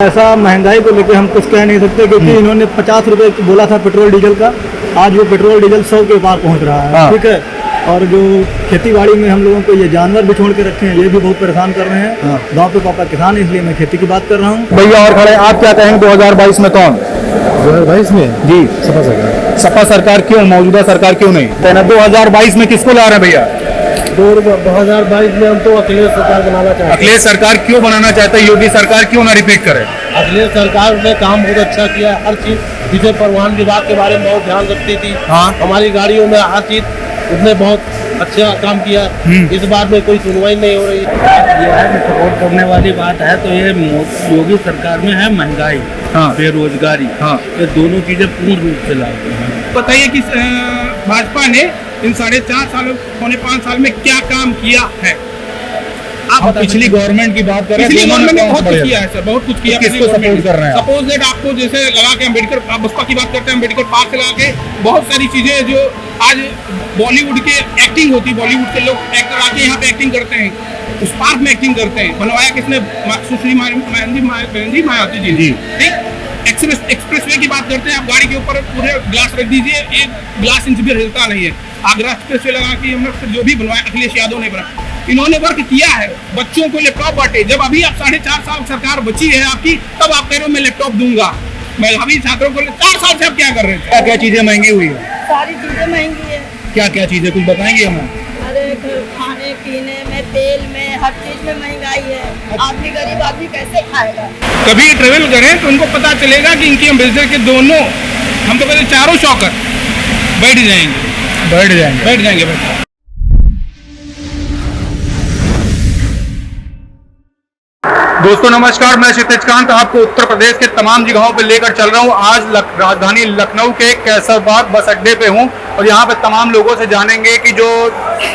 ऐसा महंगाई को लेकर हम कुछ कह नहीं सकते क्योंकि इन्होंने 50 रुपए बोला था पेट्रोल डीजल का। आज वो पेट्रोल डीजल 100 के पार पहुंच रहा है। ठीक है। और जो खेती बाड़ी में हम लोगों को ये जानवर भी छोड़ के रखे हैं, ये भी बहुत परेशान कर रहे हैं। गांव पे पापा किसान है, इसलिए मैं खेती की बात कर रहा हूँ। भैया और खड़े, आप क्या कहेंगे 2022 में कौन? 2022 में जी सपा सरकार। सपा सरकार क्यों? मौजूदा सरकार क्यों नहीं? 2022 में किसको ला रहे हैं भैया? 2022 में हम तो अखिलेश सरकार बनाना चाहते हैं। अखिलेश सरकार क्यों बनाना चाहते हैं? योगी सरकार क्यों ना रिपीट करे? अखिलेश सरकार ने काम बहुत अच्छा किया, हर चीज जिसे परिवहन विभाग के बारे में बहुत ध्यान रखती थी। हमारी गाड़ियों में हर चीज उसने बहुत अच्छा काम किया। इस बार में कोई सुनवाई नहीं हो रही। ये सपोर्ट करने वाली बात है तो ये योगी सरकार में है महंगाई, बेरोजगारी, ये दोनों चीजें पूर्ण रूप से लागू हैं। बताइए कि भाजपा ने इन 4.5 सालों, 5.5 साल में क्या काम किया है? आप पिछली गवर्नमेंट की बात करें, पिछली गवर्नमेंट ने बहुत कुछ किया है सर, बहुत कुछ किया। किसको सपोर्ट कर रहे हैं? सपोज दैट आपको जैसे लगा के अम्बेडकर, आप बसपा की बात करते हैं, अम्बेडकर पार्क से लगा के बहुत सारी चीजें जो आज बॉलीवुड के एक्टिंग होती, बॉलीवुड के लोग एक्टर आके यहाँ पे एक्टिंग करते हैं, उस पार्क में एक्टिंग करते हैं। बनवाया किसने? सुश्री मायावती जी। ठीक। एक्सप्रेसवे की बात करते हैं, आप गाड़ी के ऊपर पूरे ग्लास रख दीजिए, एक ग्लास इंच भी हिलता नहीं है। आगरा एक्सप्रेसवे लगा के हमने जो भी बनवाया, अखिलेश यादव ने बना, इन्होंने वर्क किया है। बच्चों को लैपटॉप बांटे। जब अभी आप 4.5 साल सरकार बची है आपकी, तब आप कह रहे हो मैं लैपटॉप दूंगा। मैं अभी छात्रों को 4 साल से आप क्या कर रहे थे? क्या क्या चीजें महंगी हुई है? सारी चीजें महंगी है। क्या क्या चीजें कुछ बताएंगे हमें? अरे खाने पीने में, तेल में, हर चीज में महंगाई है। आदमी, गरीब आदमी कैसे खाएगा? कभी ट्रेवल करें तो उनको पता चलेगा कि इनकी अम्बेसडर के दोनों, हम तो कहते चारों शौकर बैठ जाएंगे। दोस्तों नमस्कार, मैं क्षितिज कांत आपको उत्तर प्रदेश के तमाम जगहों पर लेकर चल रहा हूं। आज राजधानी लखनऊ के कैसरबाग बस अड्डे पे हूं और यहां पे तमाम लोगों से जानेंगे कि जो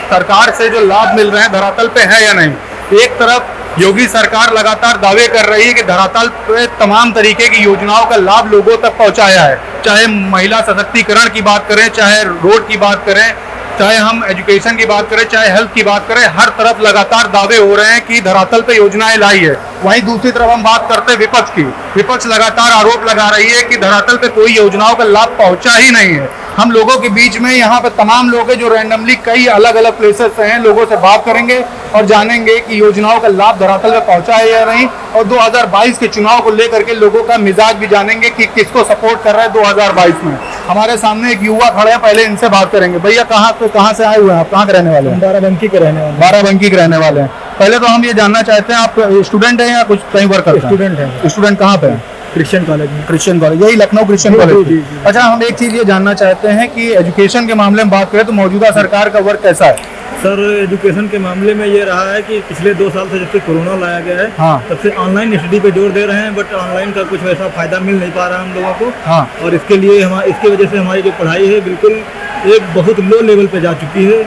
सरकार से जो लाभ मिल रहे हैं धरातल पे है या नहीं। एक तरफ योगी सरकार लगातार दावे कर रही है कि धरातल पे तमाम तरीके की योजनाओं का लाभ लोगों तक पहुंचाया है, चाहे महिला सशक्तिकरण की बात करें, चाहे रोड की बात करें, चाहे हम एजुकेशन की बात करें, चाहे हेल्थ की बात करें, हर तरफ लगातार दावे हो रहे हैं कि धरातल पे योजनाएं लाई है। वहीं दूसरी तरफ हम बात करते हैं विपक्ष की। विपक्ष लगातार आरोप लगा रही है कि धरातल पे कोई योजनाओं का लाभ पहुंचा ही नहीं है। हम लोगों के बीच में यहाँ पे तमाम लोग हैं जो रैंडमली कई अलग अलग प्लेसेस से हैं, लोगों से बात करेंगे और जानेंगे कि योजनाओं का लाभ धरातल पे पहुंचा है या नहीं। और 2022 के चुनाव को लेकर के लोगों का मिजाज भी जानेंगे कि किसको सपोर्ट कर रहा है 2022 में। हमारे सामने एक युवा खड़े हैं, पहले इनसे बात करेंगे। भैया कहाँ से आए हुए हैं आप? कहाँ के रहने वाले हैं? बाराबंकी के रहने वाले। बाराबंकी के रहने वाले हैं। पहले तो हम ये जानना चाहते हैं, आप स्टूडेंट हैं या कुछ कहीं वर्क करते हैं? स्टूडेंट हैं। स्टूडेंट कहाँ पे? क्रिश्चियन कॉलेज में। क्रिश्चियन कॉलेज, यही लखनऊ क्रिश्चियन कॉलेज। जी। अच्छा, हम एक चीज ये जानना चाहते हैं कि एजुकेशन के मामले में बात करें तो मौजूदा सरकार का वर्क कैसा है? सर, एजुकेशन के मामले में ये रहा है कि पिछले 2 साल से जब से कोरोना लाया गया है, तब से ऑनलाइन स्टडी पे जोर दे रहे हैं, बट ऑनलाइन का कुछ वैसा फायदा मिल नहीं पा रहा है हम लोगों को। और इसके लिए इसकी वजह से हमारी जो पढ़ाई है बिल्कुल एक बहुत लो लेवल पे जा चुकी है।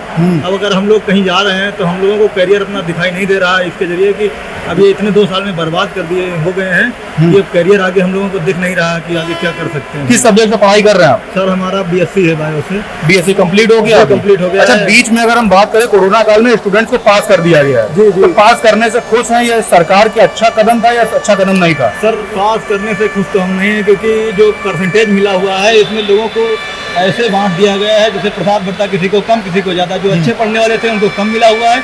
अब अगर हम लोग कहीं जा रहे हैं तो हम लोगों को करियर अपना दिखाई नहीं दे रहा है इसके जरिए कि अब ये इतने 2 साल में बर्बाद कर दिए हो गए हैं, ये करियर आगे हम लोगों को दिख नहीं रहा कि आगे क्या कर सकते हैं। किस सब्जेक्ट में पढ़ाई कर रहे हैं आप? सर, हमारा BSc है बायो से। BSc कंप्लीट हो गया? कंप्लीट हो गया। अच्छा, बीच में अगर हम बात करें, कोरोना काल में स्टूडेंट्स को पास कर दिया गया है। जी। तो पास करने से खुश हैं? यह सरकार की अच्छा कदम था या अच्छा कदम नहीं था? सर, पास करने से खुश तो हम नहीं है, क्योंकि जो परसेंटेज मिला हुआ है इसमें लोगों को ऐसे बांट दिया गया है जैसे प्रसाद बंटा, किसी को कम किसी को ज़्यादा। जो अच्छे पढ़ने वाले थे उनको कम मिला हुआ है,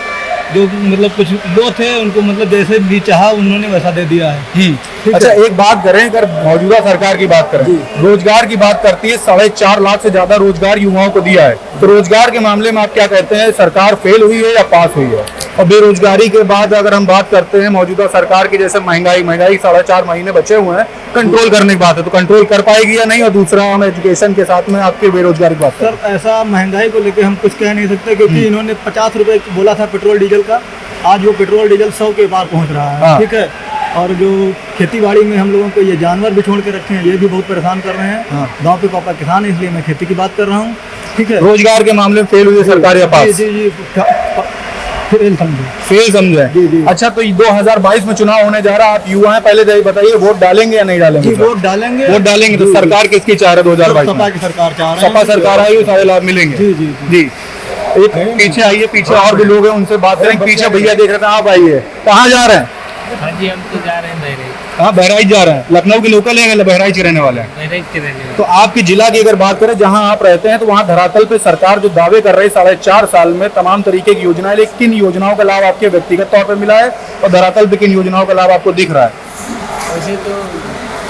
जो मतलब कुछ लो थे उनको मतलब जैसे भी चाहा उन्होंने वैसा दे दिया है। अच्छा, एक बात करें, अगर मौजूदा सरकार की बात करें, रोजगार की बात करती है, 4.5 लाख से ज्यादा रोजगार युवाओं को दिया है। तो रोजगार के मामले में आप क्या कहते हैं, सरकार फेल हुई है या पास हुई है? और बेरोजगारी के बाद अगर हम बात करते हैं मौजूदा सरकार की, जैसे महंगाई 4.5 महीने बचे हुए हैं, कंट्रोल करने की बात है, तो कंट्रोल कर पाएगी या नहीं? और दूसरा, हम एजुकेशन के साथ में आपके बेरोजगारी की बात सर, ऐसा महंगाई को लेकर हम कुछ कह नहीं सकते क्योंकि इन्होंने 50 रुपए बोला था पेट्रोल डीजल का। आज वो पेट्रोल डीजल 100 के पार पहुंच रहा है। ठीक है। और जो खेती बाड़ी में हम लोगों को ये जानवर भी छोड़ के रखे हैं, ये भी बहुत परेशान कर रहे हैं। गांव पे पापा किसान है, इसलिए मैं खेती की बात कर रहा हूँ। ठीक है। रोजगार के मामले में फेल हुई है सरकार या पास? जी। फेल समझे। जी। अच्छा, तो 2022 में चुनाव होने जा रहा है, आप युवा हैं, पहले बताइए वोट डालेंगे या नहीं डालेंगे? वोट डालेंगे। वोट डालेंगे। तो सरकार किसकी चाह रहे 2022 में? सपा की सरकार चाह रहे हैं। सपा सरकार आई हुई, सारे लाभ मिलेंगे। जी। एक पीछे आइए, पीछे और भी लोग हैं, उनसे बात करें। पीछे भैया देख रहे थे, आप आइए। कहाँ जा रहे हैं? हाँ जी, हम तो जा रहे हैं हाँ, बहराइच जा रहे हैं। लखनऊ के लोकल है या बहराइच के रहने वाले हैं? तो आपके जिला की अगर बात करें जहां आप रहते हैं, तो वहां धरातल पे सरकार जो दावे कर रही है 4.5 साल में तमाम तरीके की योजनाएं, लेकिन किन योजनाओं का लाभ आपके व्यक्तिगत तौर पर मिला है और धरातल पे किन योजनाओं का लाभ आपको दिख रहा है? वैसे तो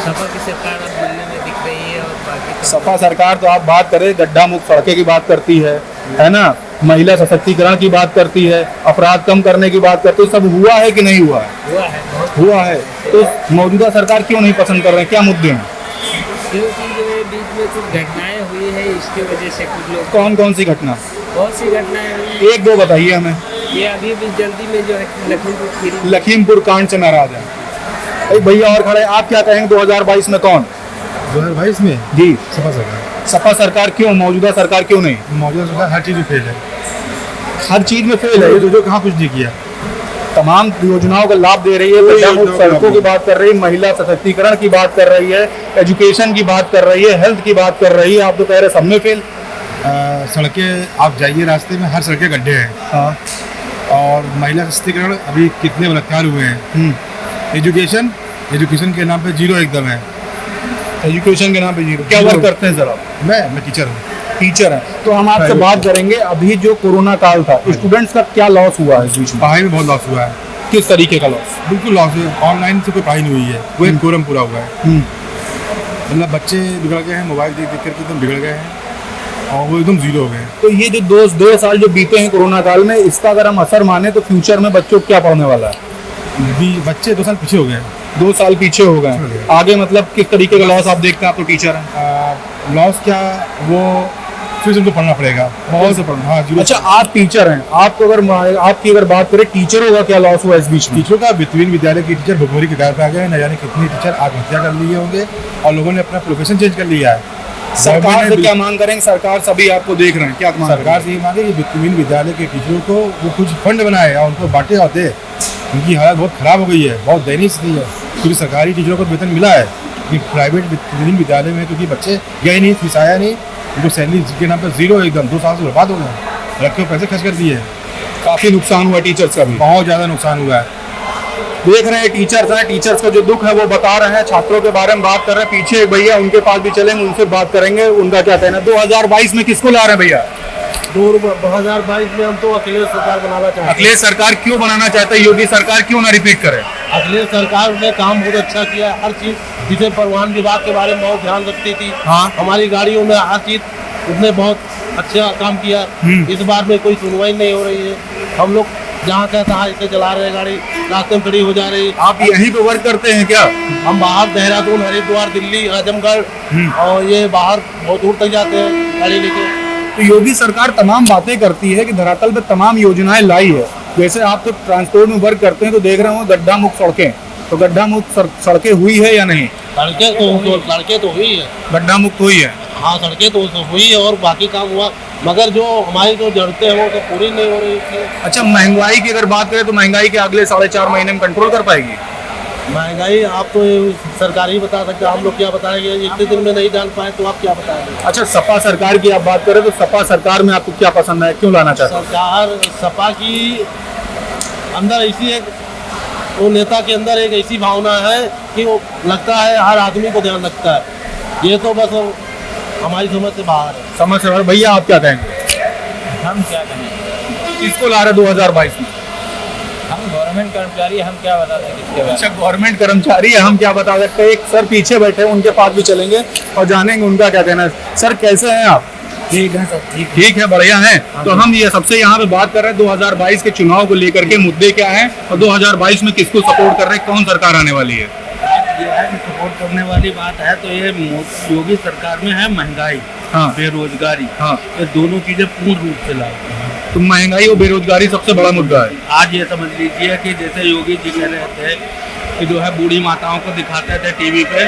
सपा की सरकार अब बनने में दिख रही है और बाकी तो सपा सरकार तो आप बात करें, गड्ढा मुक्त सड़कें की बात करती है ना, महिला सशक्तिकरण की बात करती है, अपराध कम करने की बात करती है, सब हुआ है कि नहीं हुआ है? हुआ है। तो मौजूदा सरकार क्यों नहीं पसंद कर रहे हैं, क्या मुद्दे हैं? क्योंकि जो है बीच में कुछ घटनाएं हुई है, इसकी वजह से कुछ लोग, कौन कौन सी घटना? बहुत सी घटनाएं हुई। एक दो बताइए हमें। ये अभी भी जल्दी में जो है लखीमपुर कांड से नाराज है। अरे भैया और खड़े, आप क्या कहेंगे 2022 में कौन? 2022 में जी, सपा सरकार। सपा सरकार क्यों? मौजूदा सरकार क्यों नहीं? मौजूदा सरकार हर चीज में फेल है, हर चीज में फेल है। ये जो कहाँ कुछ नहीं किया। तमाम योजनाओं का लाभ दे रही है, सड़कों की बात कर रही है, महिला सशक्तिकरण की बात कर रही है, एजुकेशन की बात कर रही है, हेल्थ की बात कर रही है, आप तो कह रहे सब में फेल। सड़कें आप जाइए, रास्ते में हर सड़कें गड्ढे हैं। हाँ। और महिला सशक्तिकरण अभी कितने बलात्कार हुए हैं। एजुकेशन के नाम पे जीरो एकदम है। एजुकेशन के नाम पे जीरो। क्या वर्क करते हैं सर आप? मैं टीचर हूँ। टीचर है। तो हम आपसे बात करेंगे, अभी जो कोरोना काल था, स्टूडेंट्स का क्या लॉस हुआ है इस बीच में? पढ़ाई में बहुत लॉस हुआ है। किस तरीके का लॉस? बिल्कुल लॉस है। ऑनलाइन से कोई पढ़ाई नहीं हुई है, वो एक कोरम पूरा हुआ है। मतलब बच्चे बिगड़ गए हैं, मोबाइल देख देख करके एकदम बिगड़ गए हैं और वो एकदम जीरो हो गए। तो ये जो 2 साल जो बीते हैं कोरोना काल में, इसका अगर हम असर माने तो फ्यूचर में बच्चों को क्या पढ़ने वाला है? बच्चे 2 साल पीछे हो गए हैं। 2 साल पीछे हो गए। आगे मतलब किस तरीके का लॉस आप देखते हैं? आप तो टीचर हैं। लॉस क्या, वो फिर उनको पढ़ना पड़ेगा, बहुत से पढ़ना। हाँ, अच्छा, आप टीचर हैं, आपको अगर आपकी अगर बात करें, टीचरों का क्या लॉस हुआ इस बीच में? टीचरों का विभिन्न विद्यालय के टीचर भुखमरी के कगार पे आ गए, न जाने कितने टीचर आत्महत्या कर लिए होंगे और लोगों ने अपना प्रोफेशन चेंज कर लिया है। सरकार से क्या मांग करेंगे? सरकार सभी आपको देख रहे हैं, क्या सरकार से ये मांगे कि विभिन्न विद्यालय के टीचरों को वो कुछ फंड बनाए और उनको बांटे और दे। उनकी हालत बहुत खराब हो गई है, बहुत दयनीय स्थिति है। क्योंकि सरकारी टीचरों को वेतन मिला है, प्राइवेट विभिन्न विद्यालय में क्योंकि बच्चे गए नहीं, फीस आया नहीं, उनको सैलरी के नाम पर जीरो एकदम 2 साल से बर्बाद हो गए, रखे पैसे खर्च कर दिए। काफी नुकसान हुआ टीचर्स का भी, बहुत ज़्यादा नुकसान हुआ है। देख रहे हैं टीचर्स हैं, टीचर्स का जो दुख है वो बता रहे हैं, छात्रों के बारे में बात कर रहे हैं। पीछे एक भैया, उनके पास भी चलेंगे, उनसे बात करेंगे, उनका क्या कहना है। 2022 में किसको ला रहे हैं भैया? 2022 में हम तो अखिलेश सरकार बनाना चाहते हैं। अखिलेश सरकार क्यों बनाना चाहते हैं? योगी सरकार क्यों ना रिपीट करे? अखिलेश सरकार ने काम बहुत अच्छा किया है, हर चीज, जिसे परिवहन विभाग के बारे में बहुत ध्यान रखती थी। हाँ। हमारी गाड़ियों में हर चीज उसने बहुत अच्छा काम किया। इस बार में कोई सुनवाई नहीं हो रही है। हम लोग जहाँ कहता है इसे चला रहे हैं, गाड़ी रास्ते में खड़ी हो जा रही है। आप यहीं पे वर्क करते हैं क्या? हम बाहर देहरादून, हरिद्वार, दिल्ली, आजमगढ़ और ये बाहर बहुत दूर तक जाते हैं गाड़ी लेके। तो योगी सरकार तमाम बातें करती है कि धरातल पे तमाम योजनाएं लाई है। जैसे आप तो ट्रांसपोर्ट में वर्क करते हैं तो देख रहे हो गड्ढा मुक्त सड़कें, तो गड्ढा मुक्त सड़कें हुई है या नहीं? सड़कें तो हुई है, गड्ढा मुक्त हुई है। हाँ, सड़कें तो हुई है और बाकी काम हुआ, मगर जो हमारी जो जरूरतें हैं वो तो पूरी नहीं हो रही थी। अच्छा, महंगाई की अगर बात करें तो महंगाई के अगले 4.5 महीने में कंट्रोल कर पाएगी? महंगाई आप तो सरकार ही बता सकते हैं, हम लोग क्या बताएंगे? इतने दिन में नहीं जान पाए तो आप क्या बताएंगे? अच्छा, सपा सरकार की आप बात करें तो सपा सरकार में आपको क्या पसंद है, क्यों लाना चाहते हैं? सरकार सपा की अंदर ऐसी एक, वो नेता के अंदर एक ऐसी भावना है कि वो लगता है हर आदमी को ध्यान रखता है। ये तो बस हमारी समझ से बाहर है। समझ से बाहर। भैया आप क्या कहेंगे? हम क्या कहें? किसको ला रहे 2022 में? हम गवर्नमेंट कर्मचारी, हम क्या बता सकते इसके बारे में? अच्छा, गवर्नमेंट कर्मचारी है, हम क्या बता सकते हैं। एक सर पीछे बैठे हैं, उनके पास भी चलेंगे और जानेंगे उनका क्या कहना है। सर कैसे हैं आप? ठीक है सर, ठीक है, बढ़िया है। तो हम ये सबसे यहाँ पे बात कर रहे हैं 2022 के चुनाव को लेकर के, मुद्दे क्या हैं और 2022 में किसको सपोर्ट कर रहे हैं, कौन सरकार आने वाली है? ये है कि सपोर्ट करने वाली बात है तो ये योगी सरकार में है महंगाई, हाँ, बेरोजगारी, हाँ, ये दोनों चीजें पूर्ण रूप से लागू हैं। तो महंगाई और बेरोजगारी सबसे बड़ा मुद्दा है। आज ये समझ लीजिए कि जैसे योगी जी कह रहे थे कि जो है बूढ़ी माताओं को दिखाते थे टीवी पे,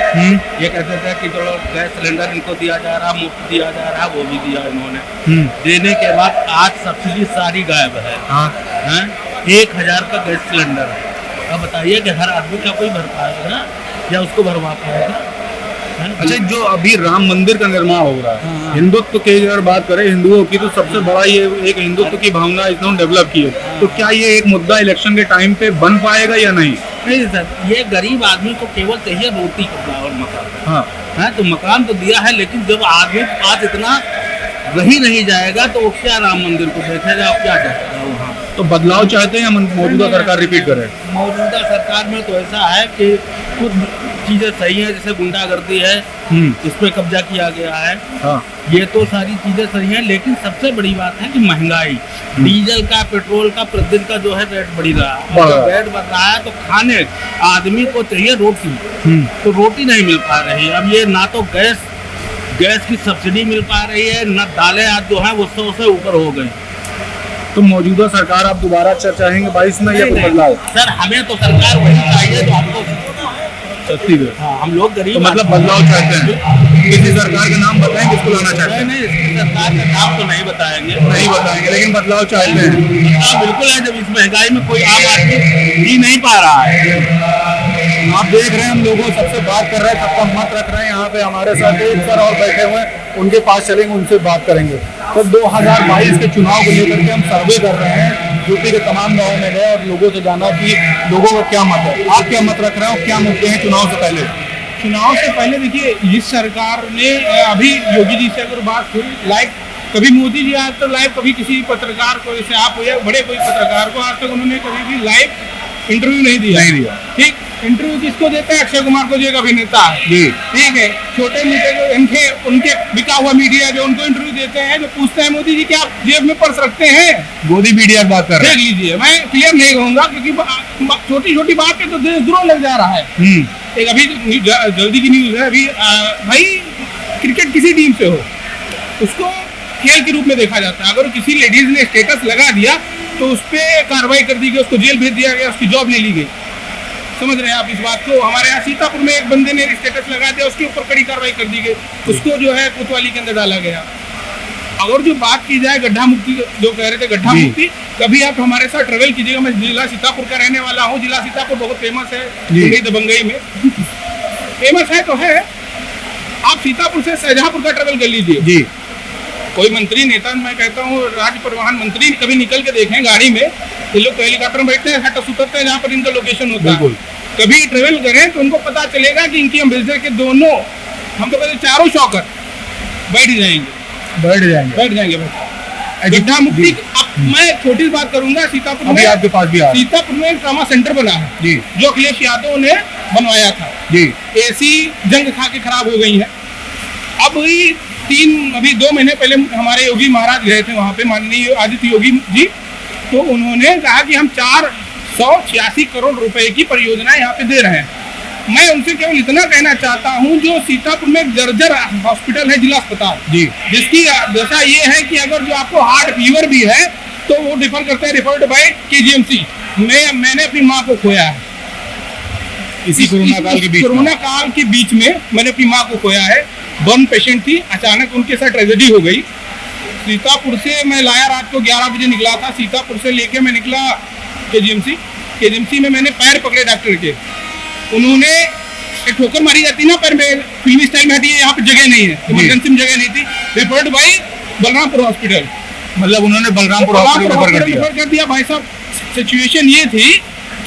ये कहते थे कि जो गैस सिलेंडर इनको दिया जा रहा, मुफ्त दिया जा रहा, वो भी दिया इन्होंने। देने के बाद आज सब्सिडी सारी गायब है। हाँ, 1000 का गैस सिलेंडर है। अब बताइए कि हर आदमी का कोई भर पाएगा या उसको भरवा पाएगा? अच्छा, जो अभी राम मंदिर का निर्माण हो रहा है, हिंदुत्व की अगर बात करें, हिंदुओं की, तो सबसे बड़ा ये एक हिंदुत्व की भावना इन्होंने डेवलप की है। तो क्या ये एक मुद्दा इलेक्शन के टाइम पे बन पाएगा या नहीं? नहीं सर, ये गरीब आदमी को केवल चाहिए रोटी, कपड़ा और मकान। हाँ है तो मकान तो दिया है, लेकिन जब आदमी के पास इतना रही नहीं जाएगा तो वो क्या राम मंदिर को देखेगा, आप क्या कहेगा वहाँ। तो बदलाव चाहते हैं या मौजूदा सरकार रिपीट करे? मौजूदा सरकार में तो ऐसा है कि कुछ चीजें सही है, जैसे गुंडागर्दी है, इस पे कब्जा किया गया है। हाँ ये तो सारी चीजें सही हैं, लेकिन सबसे बड़ी बात है कि महंगाई, डीजल का, पेट्रोल का प्रतिदिन का जो है रेट बढ़ रहा है। और जब रेट बढ़ रहा है तो खाने आदमी को चाहिए रोटी, तो रोटी नहीं मिल पा रही। अब ये ना तो गैस की सब्सिडी मिल पा रही है, ना दालें आज जो है वो 100 से ऊपर हो गई। तो मौजूदा सरकार आप दोबारा चाहेंगे 22 में या कोई बदलाव? सर हमें तो सरकार वही चाहिए जो हमको सस्ती है। हाँ, हम लोग गरीब, तो मतलब बदलाव चाहते हैं। किसी सरकार का नाम बताएं किसको लाना चाहते हैं? नहीं, इस सरकार का नाम तो नहीं बताएंगे, लेकिन बदलाव चाहते हैं। हाँ बिल्कुल है, जब इस महंगाई में कोई आम आदमी जी नहीं पा रहा है। आप देख रहे हैं हम लोगों सबसे बात कर रहे हैं, सबका मत रख रहे हैं। यहाँ पे हमारे साथ एक सर और बैठे हुए हैं, उनके पास चलेंगे, उनसे बात करेंगे। तो 2022 के चुनाव को लेकर के हम सर्वे कर रहे हैं, यूपी के तमाम गाँव में गए और लोगों से जाना कि लोगों का क्या मत है। आप क्या मत रख रहे हो, क्या मुद्दे हैं चुनाव से पहले? चुनाव से पहले देखिए, इस सरकार ने अभी योगी जी से अगर बात हुई लाइव, कभी मोदी जी आज तक लाइव कभी किसी पत्रकार को, जैसे आप या बड़े कोई पत्रकार को आज तक उन्होंने कभी भी लाइव इंटरव्यू नहीं दिया। ठीक, इंटरव्यू किसको देते हैं? अक्षय कुमार को, जो एक अभिनेता है जी, ठीक है। छोटे मोटे जो उनके बिका हुआ मीडिया जो उनको इंटरव्यू देते हैं, जो पूछते हैं मोदी जी क्या आप जेब में पर्स रखते हैं? मोदी मीडिया की बात कर रहे हैं। देख लीजिए, मैं क्लियर नहीं कहूंगा क्योंकि छोटी छोटी बात पे तो देशद्रोह लग जा रहा है। एक अभी जल्दी की न्यूज है, अभी भाई क्रिकेट किसी टीम से हो, उसको खेल के रूप में देखा जाता है। अगर किसी लेडीज ने स्टेटस लगा दिया तो उस पर कार्रवाई कर दी गई, उसको जेल भेज दिया गया, उसकी जॉब ले ली गई। समझ रहे हैं आप इस बात को? हमारे यहाँ सीतापुर में एक बंदे ने स्टेटस लगा दिया, उसके ऊपर कड़ी कार्रवाई कर दी गई, उसको जो है कोतवाली के अंदर डाला गया। अगर जो बात की जाए गड्ढा मुक्ति, जो कह रहे थे गड्ढा मुक्ति, कभी आप हमारे साथ ट्रेवल कीजिएगा। मैं जिला सीतापुर का रहने वाला हूँ। जिला सीतापुर बहुत फेमस है, दबंगई में फेमस है तो है। आप सीतापुर से शाहजहांपुर का ट्रेवल कर लीजिए जी। कोई मंत्री नेता, मैं कहता हूँ राज्य परिवहन मंत्री, कभी निकल के देखें गाड़ी में, ये लोग तो हेलीकॉप्टर में बैठते हैं, हट उतरते हैं जहाँ पर इनका लोकेशन होता है। कभी ट्रेवल करें तो उनको पता चलेगा कि इनकी एम्बेसडर के दोनों, हम तो कहते चारों शॉकर बैठ जाएंगे। गड्ढा मुक्ति, अब मैं छोटी बात करूंगा, सीतापुर में आपके पास भी सीतापुर में एक ट्रामा सेंटर बना है जी, जो अखिलेश यादव ने बनवाया था जी। AC जंग खा के खराब हो गई है। अब अभी 2 महीने पहले हमारे योगी महाराज गए थे वहाँ पे, माननीय आदित्य योगी जी, तो उन्होंने कहा कि हम 486 करोड़ रुपए की परियोजना यहाँ पे दे रहे हैं। मैं उनसे केवल इतना कहना चाहता हूँ, जो सीतापुर में एक जर्जर हॉस्पिटल है, जिला अस्पताल जी, जिसकी दशा ये है कि अगर जो आपको हार्ट फीवर भी है तो वो डिफर करते हैं, रिफर्ड बाय KGMC। मैंने अपनी माँ को खोया है इसी कोरोना काल के बीच में, मैंने अपनी माँ को खोया है। बर्न पेशेंट थी, अचानक उनके साथ ट्रेजेडी हो गई। सीतापुर से मैं लाया, रात को 11 बजे निकला था। सीतापुर से लेके मैं निकला KGMC में मैंने पैर पकड़े डॉक्टर के, उन्होंने एक ठोकर मारी जाती ना पैर में, फिल्मी स्टाइल में, हटी है यहाँ पे जगह नहीं है, इमरजेंसी में जगह नहीं थी, रिफर्ड बाई बलरामपुर हॉस्पिटल। मतलब उन्होंने बलरामपुर हॉस्पिटल रेफर कर दिया। भाई साहब, सिचुएशन ये थी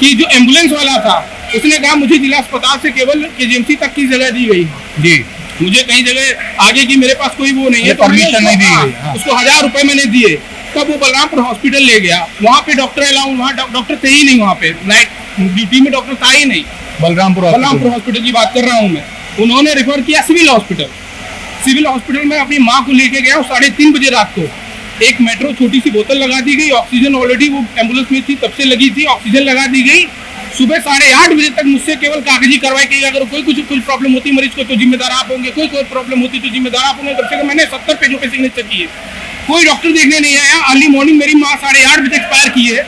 कि जो एम्बुलेंस वाला था उसने कहा मुझे जिला अस्पताल से केवल KGMC तक की जगह दी गई जी, मुझे कहीं जगह आगे की मेरे पास कोई वो नहीं है, परमिशन नहीं दी गई। उसको 1000 रुपए मैंने दिए, तब वो बलरामपुर हॉस्पिटल ले गया। वहाँ पे डॉक्टर अलाउ, वहाँ डॉक्टर थे ही नहीं, वहाँ पे नाइट ड्यूटी में डॉक्टर था ही नहीं। बलरामपुर हॉस्पिटल की बात कर रहा हूँ मैं। उन्होंने रेफर किया सिविल हॉस्पिटल में अपनी माँ को लेके गया। 3:30 बजे रात को एक मेट्रो छोटी सी बोतल लगा दी गई, ऑक्सीजन ऑलरेडी वो एम्बुलेंस में थी तब से लगी थी, ऑक्सीजन लगा दी गई। सुबह 8:30 बजे तक मुझसे केवल कागजी कार्रवाई की, अगर कोई कुछ प्रॉब्लम होती मरीज को तो जिम्मेदार आप होंगे, कोई प्रॉब्लम होती तो जिम्मेदार आप होंगे। तब से मैंने 70 पेजों पे सिग्नेचर किए, कोई डॉक्टर देखने नहीं आया। अर्ली मॉर्निंग मेरी माँ 8:30 बजे एक्सपायर की है,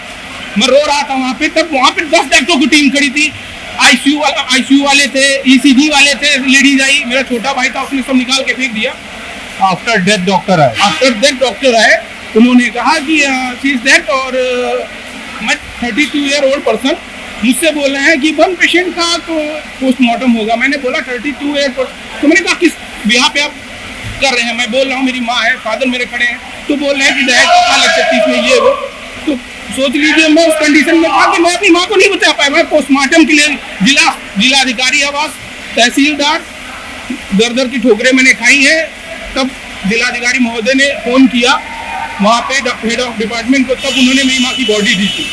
मैं रो रहा था वहाँ पे। तब वहाँ पे 10 डॉक्टरों की टीम खड़ी थी, ICU वाले थे, ECG वाले थे, लेडीज आई, मेरा छोटा भाई था, उसने सब निकाल के फेंक दिया। आफ्टर डेथ डॉक्टर आए, उन्होंने कहा कि शी इज डेड। और मैं 32 ईयर ओल्ड पर्सन, मुझसे बोल रहे हैं कि 1 पेशेंट का तो पोस्टमार्टम होगा। मैंने बोला 32 ईयर, तो मैंने कहा किस यहाँ पे आप कर रहे हैं? मैं बोल रहा हूँ मेरी माँ है, फादर मेरे खड़े हैं, तो बोल रहे हैं कि डायरेक्ट लग सकती इसमें ये वो। तो सोच लीजिए मैं उस कंडीशन में था कि मैं अपनी माँ को नहीं बचा पाया। मैं पोस्टमार्टम के लिए जिलाधिकारी आवास, तहसीलदार, दर की ठोकरें मैंने खाई है। तब जिलाधिकारी महोदय ने फोन किया वहाँ पे हेड ऑफ डिपार्टमेंट को, तब उन्होंने मेरी माँ की बॉडी दी थी।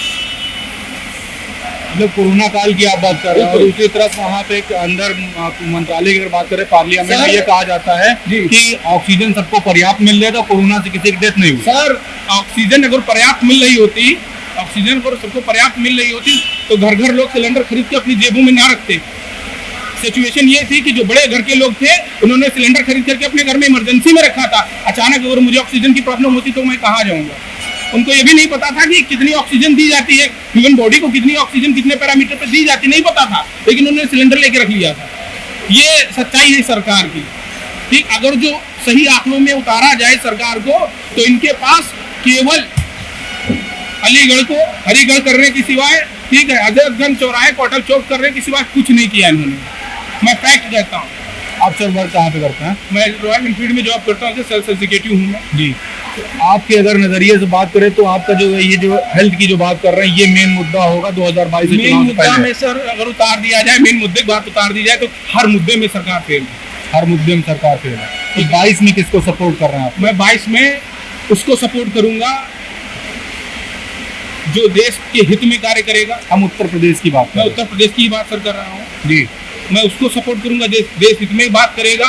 मतलब कोरोना काल की आप बात कर रहे हैं। और दूसरी तरफ वहाँ पे एक अंदर मंत्रालय की अगर बात करें, पार्लियामेंट में ये कहा जाता है कि ऑक्सीजन सबको पर्याप्त मिल रहा था, कोरोना से किसी की डेथ नहीं हुई। सर ऑक्सीजन अगर पर्याप्त मिल रही होती, ऑक्सीजन अगर सबको पर्याप्त मिल रही होती तो घर घर लोग सिलेंडर खरीद के अपनी जेबों में ना रखते। सिचुएशन ये थी कि जो बड़े घर के लोग थे उन्होंने सिलेंडर खरीद करके अपने घर में इमरजेंसी में रखा था। अचानक अगर मुझे ऑक्सीजन की प्रॉब्लम होती तो मैं कहाँ जाऊँगा। उनको ये भी नहीं पता था कि कितनी ऑक्सीजन दी जाती है, ह्यूमन बॉडी को कितनी ऑक्सीजन कितने पैरामीटर पे दी जाती, नहीं पता था, लेकिन उन्होंने सिलेंडर लेके रख लिया था। ये सच्चाई है सरकार की। ठीक, अगर जो सही आंकड़ों में उतारा जाए सरकार को, तो इनके पास केवल अलीगढ़ को हरिगढ़ करने की सिवाय, ठीक है, हजरतगंज चौराहे कोटल चौक करने की सिवाय कुछ नहीं किया इन्होंने। मैं फैक्ट कहता हूँ। आप सर वर्क कहाँ पे करते हैं? मैं रॉयल एनफील्ड में जॉब करता हूँ, सेल्स एग्जीक्यूटिव हूँ मैं। जी, आपके अगर नजरिए से बात करें तो आपका जो ये जो हेल्थ की जो बात कर रहे हैं, ये मेन मुद्दा होगा 2022 मेन मुद्दा में सर अगर उतार दिया जाए, मेन मुद्दे की बात उतार दी जाए तो हर मुद्दे में सरकार फेल है। हर मुद्दे में सरकार फेल है। तो 22 में किसको सपोर्ट कर रहे हैं आप? मैं 22 में उसको सपोर्ट करूंगा जो देश के हित में कार्य करेगा। हम उत्तर प्रदेश की बात, मैं उत्तर प्रदेश की बात सर कर रहा हूँ जी। मैं उसको सपोर्ट करूंगा देश हित में बात करेगा,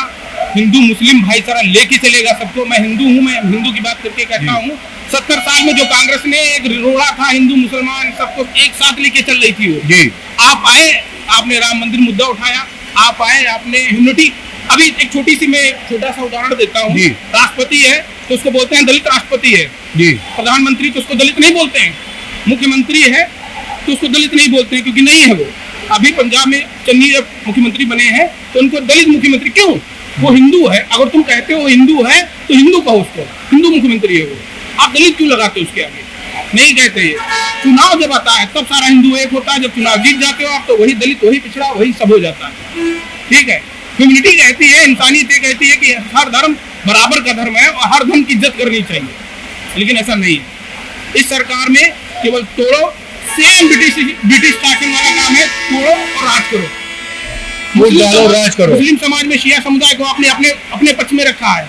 हिंदू मुस्लिम भाईचारा लेके चलेगा सबको। मैं हिंदू हूँ, मैं हिंदू की बात करके कहता हूँ 70 साल में जो कांग्रेस ने एक रोड़ा था हिंदू मुसलमान सबको एक साथ लेके चल रही थी वो जी। आप आए, आपने राम मंदिर मुद्दा उठाया, आप आए, आपने ह्यूमनिटी। अभी एक छोटी सी मैं छोटा सा उदाहरण देता हूँ। राष्ट्रपति है तो उसको बोलते हैं दलित राष्ट्रपति है जी। प्रधानमंत्री तो उसको दलित नहीं बोलते हैं। मुख्यमंत्री है तो उसको दलित नहीं बोलते हैं क्योंकि नहीं है वो। अभी पंजाब में चन्नी जब मुख्यमंत्री बने हैं तो उनको दलित मुख्यमंत्री क्यों? वो हिंदू है। अगर तुम कहते हो हिंदू है तो हिंदू कहो उसको, हिंदू मुख्यमंत्री है वो। आप दलित क्यों लगाते हो उसके आगे? नहीं कहते। ये चुनाव जब आता है तब सारा हिंदू एक होता है, जब चुनाव जीत जाते हो आप तो वही दलित, वही पिछड़ा, वही सब हो जाता है। ठीक है, ह्यूमनिटी कहती है, इंसानियत कहती है कि हर धर्म बराबर का धर्म है और हर धर्म की इज्जत करनी चाहिए, लेकिन ऐसा नहीं है। इस सरकार में केवल तोड़ो, सेम ब्रिटिश शासन वाला काम है, तोड़ो और राज करो। मुस्लिम समाज में शिया समुदाय को आपने अपने पक्ष में रखा है।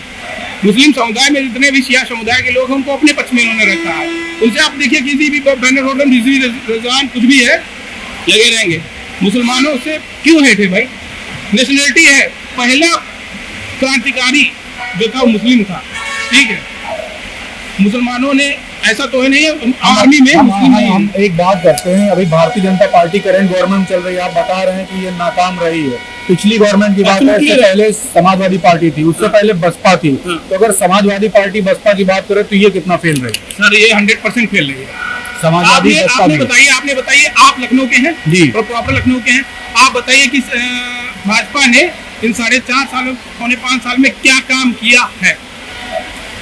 मुस्लिम समुदाय में जितने भी शिया समुदाय के लोग हैं उनको अपने पक्ष में इन्होंने रखा है। उनसे आप देखिए किसी भी बैनर रोडन रिजवान कुछ भी है लगे रहेंगे। मुसलमानों से क्यों हेट है भाई? नेशनलिटी है। पहला क्रांतिकारी जो था वो मुस्लिम था, ठीक है। मुसलमानों ने ऐसा तो है नहीं है आर्मी में हम एक बात करते हैं। अभी Bharatiya Janata party current government चल रही है, आप बता रहे हैं कि ये नाकाम रही है। पिछली गवर्नमेंट की बात है, इससे पहले समाजवादी पार्टी थी, उससे पहले बसपा थी। तो अगर समाजवादी पार्टी बसपा की बात करें तो ये कितना फेल रही? सर ये 100% फेल रही है। समाजवादी आपने बताइए आप लखनऊ के हैं जी, प्रॉपर लखनऊ के हैं। आप बताइए कि भाजपा ने इन 4.5 साल 5 साल में क्या काम किया है?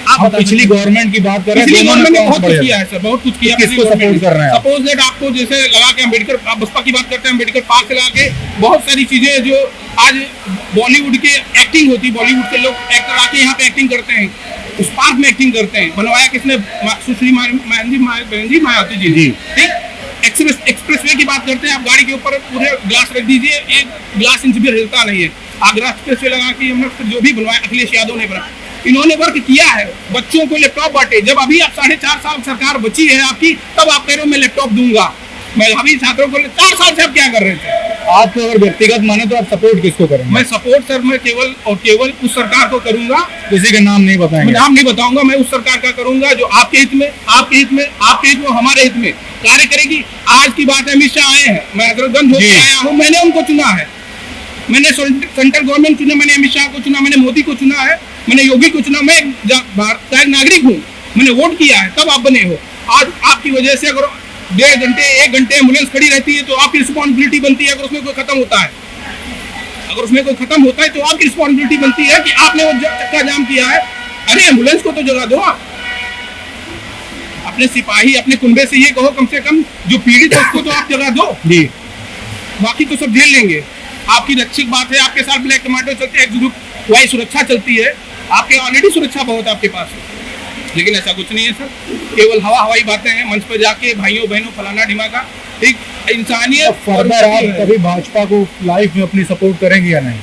आप पिछली गवर्नमेंट की बात कर रहे हैं। पिछली गवर्नमेंट ने बहुत कुछ किया है सर, बहुत कुछ किया। किसको सपोर्ट कर रहे हैं? सपोज दैट आपको जैसे लगा के अम्बेडकर, आप बसपा की बात करते हैं, अम्बेडकर पार्क से लगा के बहुत सारी चीजें जो आज बॉलीवुड के एक्टिंग होती, बॉलीवुड के लोग एक्टर आके यहाँ पे एक्टिंग करते हैं, उस पार्क में एक्टिंग करते हैं। बनवाया किसने? सुश्री मायावती जी। ठीक, एक्सप्रेसवे की बात करते हैं। आप गाड़ी के ऊपर पूरे ग्लास रख दीजिए, एक ग्लास इंच भी हिलता नहीं है। आगरा एक्सप्रेसवे लगा के हमने जो भी बनवाया, अखिलेश यादव ने बनाया, इन्होंने वर्क किया है। बच्चों को लैपटॉप बांटे। जब अभी आप 4.5 साल सरकार बची है आपकी, तब आप कह रहे हो मैं लैपटॉप दूंगा। मैं अभी छात्रों को 4 साल से आप क्या कर रहे थे? आप अगर व्यक्तिगत माने तो आप सपोर्ट किसको करेंगे? मैं सपोर्ट सर मैं केवल उस सरकार को करूंगा। किसी का नाम नहीं बताएंगे? नाम नहीं बताऊंगा। मैं उस सरकार का करूंगा जो आपके हित में, हमारे हित में कार्य करेगी। आज की बात है, अमित शाह आए हैं, मैं हजरतगंज होकर आया हूँ, मैंने उनको चुना है। मैंने सेंट्रल गवर्नमेंट चुना, मैंने अमित शाह को चुना, मैंने मोदी को चुना है, मैंने योगी को चुना। मैं भारत का एक नागरिक हूँ, मैंने वोट किया है, तब आप बने हो। आज आपकी वजह से अगर 1.5 घंटे 1 घंटे एम्बुलेंस खड़ी रहती है तो आपकी रिस्पॉन्सिबिलिटी बनती है। अगर उसमें कोई खत्म होता है तो आपकी रिस्पॉन्सिबिलिटी बनती है कि आपने वो चक्का जाम किया है। अरे एम्बुलेंस को तो जगा दो आप। अपने सिपाही, अपने कुंबे से ये कहो कम से कम जो पीड़ित है उसको तो आप जगा दो जी, बाकी तो सब झेल लेंगे। आपकी रक्षित बात है, आपके साथ ब्लैक टमाटो चलते हैं, वही सुरक्षा चलती है। आपके ऑलरेडी सुरक्षा बहुत आपके पास है। लेकिन ऐसा कुछ नहीं है सर, केवल हवाई बातें हैं। मंच पर जाके भाइयों बहनों फलाना ढिमाका, एक इंसानियत। फर्दर आप कभी भाजपा को लाइफ में अपनी सपोर्ट करेंगे या नहीं?